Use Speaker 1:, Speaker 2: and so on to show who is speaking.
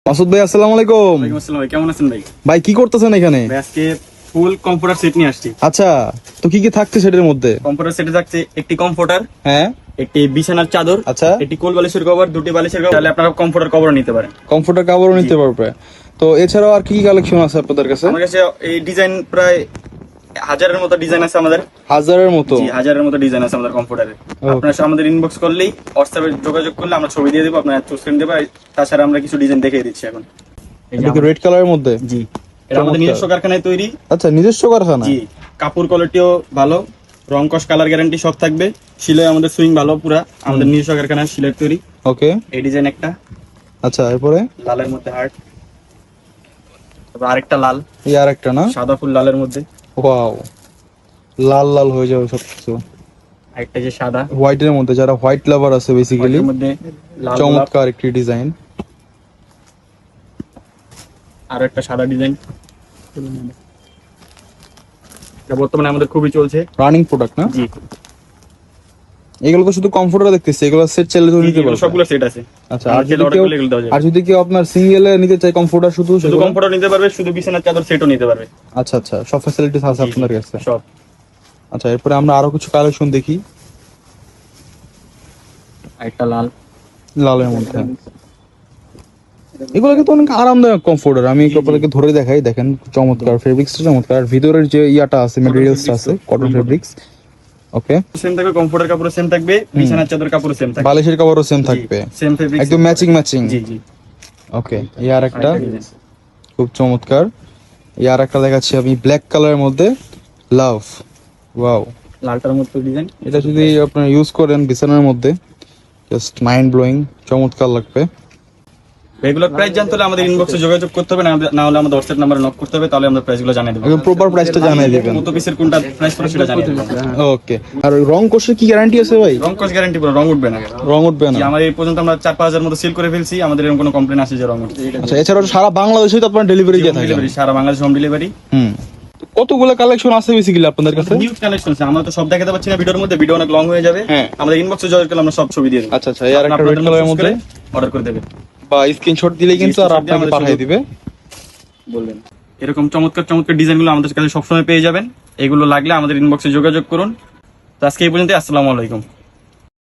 Speaker 1: মাসুদ ভাই, আসসালামু আলাইকুম।
Speaker 2: ওয়ালাইকুম আসসালাম ভাই, কেমন আছেন ভাই?
Speaker 1: ভাই কি করতেছেন এখানে?
Speaker 2: ভাই আজকে ফুল কমফোর্টার সেট নিয়ে আসছি।
Speaker 1: আচ্ছা, তো কি কি থাকছে সেটার মধ্যে?
Speaker 2: কমফোর্টার সেটে থাকছে একটি কমফোর্টার,
Speaker 1: হ্যাঁ,
Speaker 2: একটি বিছানার চাদর,
Speaker 1: আচ্ছা,
Speaker 2: একটি কোল বালিশের কভার, দুটি বালিশের কভার। তাহলে আপনারা কমফোর্টার কভার নিতে পারেন।
Speaker 1: কমফোর্টার কাভারও নিতে পারবে। তো এছাড়াও আর কি কি কালেকশন আছে আপনাদের কাছে?
Speaker 2: আমার কাছে এই ডিজাইন প্রায় হাজারের মতো ডিজাইন আছে আমাদের।
Speaker 1: হাজারের মতো?
Speaker 2: জি, হাজারের মতো ডিজাইন আছে আমাদের কমফোর্টারে।
Speaker 1: Okay.
Speaker 2: আপনারা আমাদের ইনবক্স করলেই, হোয়াটসঅ্যাপে যোগাযোগ করলে আমরা ছবি দিয়ে দেবো, আপনারা চুজ করে দেবো। তাছাড়া আমরা কিছু ডিজাইন দেখিয়ে দিচ্ছি এখন। এই যে
Speaker 1: এটা কি রেড কালারের মধ্যে?
Speaker 2: জি, এটা আমাদের
Speaker 1: চমৎকার।
Speaker 2: নিজস্ব কারখানায় তৈরি।
Speaker 1: আচ্ছা, নিজস্ব কারখানা?
Speaker 2: জি, কাপড় কোয়ালিটিও ভালো, রং কস কালার গ্যারান্টি সব থাকবে। সিলাই আমাদের সুইং ভালো, পুরা আমাদের নিজস্ব কারখানার সিলাই তৈরি।
Speaker 1: ওকে,
Speaker 2: এই ডিজাইন একটা
Speaker 1: আচ্ছা, এরপরে
Speaker 2: লালের মধ্যে হার্ট, তারপর আরেকটা লাল,
Speaker 1: এই আর একটা না?
Speaker 2: সাদা ফুল লালের মধ্যে,
Speaker 1: ওয়াও, লাল লাল হয়ে যাবে সবকিছু।
Speaker 2: আরেকটা যে সাদা
Speaker 1: হোয়াইটের মধ্যে, যারা হোয়াইট লাভার আছে বেসিক্যালি,
Speaker 2: এর মধ্যে লাল গোলাপ,
Speaker 1: চমৎকার একটি ডিজাইন।
Speaker 2: আর একটা সাদা ডিজাইন। এটা বর্তমানে আমাদের খুবই চলছে।
Speaker 1: রানিং প্রোডাক্ট না?
Speaker 2: জি,
Speaker 1: এগুলো তো শুধু কমফোর্টার দেখতেছি, এগুলো সেট চাইলে তো নিতে
Speaker 2: এগুলো
Speaker 1: পারবে?
Speaker 2: সবগুলো সেট আছে।
Speaker 1: আচ্ছা,
Speaker 2: আর যেটা order করলে এগুলো দেওয়া যাবে।
Speaker 1: আর যদি কেউ আপনার সিঙ্গেল নিতে চায় কমফোর্টার শুধু,
Speaker 2: শুধু
Speaker 1: সেগুলো?
Speaker 2: কমফোর্টার নিতে পারবে, শুধু বিছানার চাদর সেটও নিতে পারবে।
Speaker 1: আচ্ছা আচ্ছা, সব ফ্যাসিলিটিস আছে
Speaker 2: জি,
Speaker 1: আপনাদের কাছে?
Speaker 2: সব।
Speaker 1: আচ্ছা, এরপরে আমরা আরো কিছু কালেকশন দেখি।
Speaker 2: আরেকটা লাল,
Speaker 1: লালের মধ্যে এগুলো কিন্তু অনেক আরামদায়ক কমফোর্টার। আমি আপনাদেরকে ধরে দেখাই, দেখেন চমৎকার ফেব্রিক্সটা, চমৎকার। আর ভিতরের যে ইয়াটা আছে, ম্যাটেরিয়ালসটা আছে, কটন ফেব্রিক্স। ওকে,
Speaker 2: সেম থাকবে, কমফোর্টার কাপড় সেম থাকবে, বিছানার চাদর কাপড় সেম থাকবে,
Speaker 1: বালিশের কভারও সেম থাকবে,
Speaker 2: সেম ফেব্রিক,
Speaker 1: একদম ম্যাচিং ম্যাচিং।
Speaker 2: জি জি।
Speaker 1: ওকে, ইয়ার একটা
Speaker 2: আরেকটা ডিজাইন,
Speaker 1: খুব চমৎকার। ইয়ার একটা দেখাচ্ছি আমি ব্ল্যাক কালারের মধ্যে, লাভ। ওয়াও,
Speaker 2: লালটার মতো ডিজাইন।
Speaker 1: এটা যদি আপনারা ইউজ করেন বিছানার মধ্যে, জাস্ট মাইন্ড ব্লোয়িং, চমৎকার লাগবে।
Speaker 2: রেগুলার প্রাইস জানতে হলে আমাদের ইনবক্সে যোগাযোগ করতে হবে, না হলে আমাদের হোয়াটসঅ্যাপ নাম্বারে নক করতে হবে, তাহলে আমরা প্রাইসগুলো জানিয়ে দেবো।
Speaker 1: একদম প্রপার প্রাইসটা জানিয়ে দিবেন।
Speaker 2: কত পিসের কোনটা প্রাইস পড়ে সেটা জানিয়ে দেবো।
Speaker 1: ওকে, আর ওই রং কোর্সের কি গ্যারান্টি আছে ভাই?
Speaker 2: রং কস গ্যারান্টি, পুরো রং উঠবে না।
Speaker 1: রং উঠবে না?
Speaker 2: জি, আমাদের এই পর্যন্ত আমরা 4-5 হাজার মতো সেল করে ফেলছি, আমাদের এরকম কোনো কমপ্লেন আসে যে রং উঠছে।
Speaker 1: আচ্ছা, এছাড়াও সারা বাংলাদেশে তো আপনার ডেলিভারি দিয়ে থাকেন?
Speaker 2: ডেলিভারি সারা বাংলাদেশ হোম ডেলিভারি।
Speaker 1: কতগুলো কালেকশন আছে বেসিক্যালি আপনাদের কাছে?
Speaker 2: নিউজ কালেকশন আছে, আমরা তো সব দেখাতে পাচ্ছি না ভিডিওর মধ্যে, ভিডিও অনেক লং হয়ে যাবে।
Speaker 1: হ্যাঁ।
Speaker 2: আমাদের ইনবক্সে যোগাযোগ করলে আমরা সব ছবি দিয়ে দেবো।
Speaker 1: আচ্ছা আচ্ছা, এই আর একটা রেড কালারের মধ্যে
Speaker 2: অর্ডার করে দেবে
Speaker 1: বা স্ক্রিনশট দিলেই কিন্তু আর
Speaker 2: screenshot দিয়ে
Speaker 1: আপনাকে
Speaker 2: আমাদের
Speaker 1: পাঠিয়ে
Speaker 2: শুধু-
Speaker 1: দিবে।
Speaker 2: বলবেন। এরকম চমৎকার চমৎকার ডিজাইনগুলো আমাদের কাছে সবসময় পেয়ে যাবেন। এগুলো লাগলে আমাদের ইনবক্সে যোগাযোগ করুন। তো আজকে এই পর্যন্ত, আসসালামু আলাইকুম।